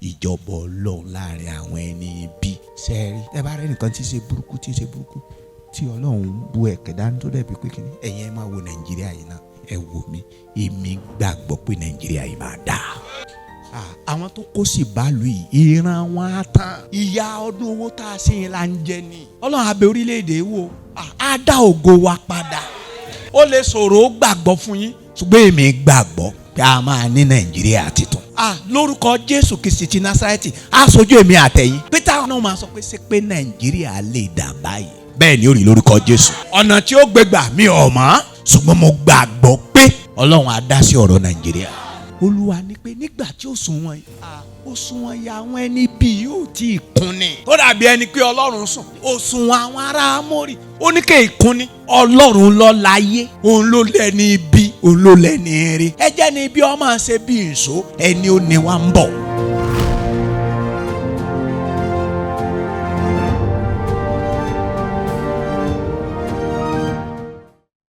ìjọba Ọlọ́run láàrin àwọn ẹni bí. Sẹ́ẹ̀rí ẹ bá rẹ́ nìkan tí ṣe burúkú tí Ọlọ́run bu ẹ̀kẹ́ dání tó dẹ̀bi pé kíni ẹ̀yin ẹ máa wo Nàìjíríà yìí náà ẹ wò mí èmi gbàgbọ́ pé Nàìjíríà yìí máa dáa. Àwọn tó kó sì bálù yìí ìran wọn á tán. Ìyá ọdún owó tá a ṣe yẹn là ń jẹ ni. Ọlọ́run á bẹ orílẹ̀-èdè wò á dá ògo wa padà. Ó lè ṣòro ó gbàgbọ́ fún yín ṣùgbọ́n èmi gbàgbọ́ pé a máa ní Nàìjíríà titun. Lórúkọ Jésù Kristi ti Násárẹ́tì á sojú èmi àtẹ̀yìn. Pété àwọn náà máa sọ pé ṣé pé Nàìjíríà lè dà báyìí. Bẹ́ẹ̀ ni ó rí lórúkọ Jésù. Ọ̀nà tí ó gbégbà mi ò mọ̀ ṣùgbọ́n mo gbàgbọ́ pé Ọlọ́run á dá sí ọ̀rọ̀ Nàìjíríà. Olúwa ní pé nígbà tí òṣùwọ̀n ya àwọn ẹni bí yóò tí ì kún ni. Tó dàbí ẹni pé Ọlọ́run sùn. Òṣùwọ̀n àwọn ará Ámórì ó ní kéè kún ni. Ọlọ́run ló láyé, òun ló lẹ́ni ibi, òun ló lẹ́ni ire. Ẹ jẹ́ ni ibi ọmọ ṣe bí ìṣó ẹni ó ní wa ń bọ̀.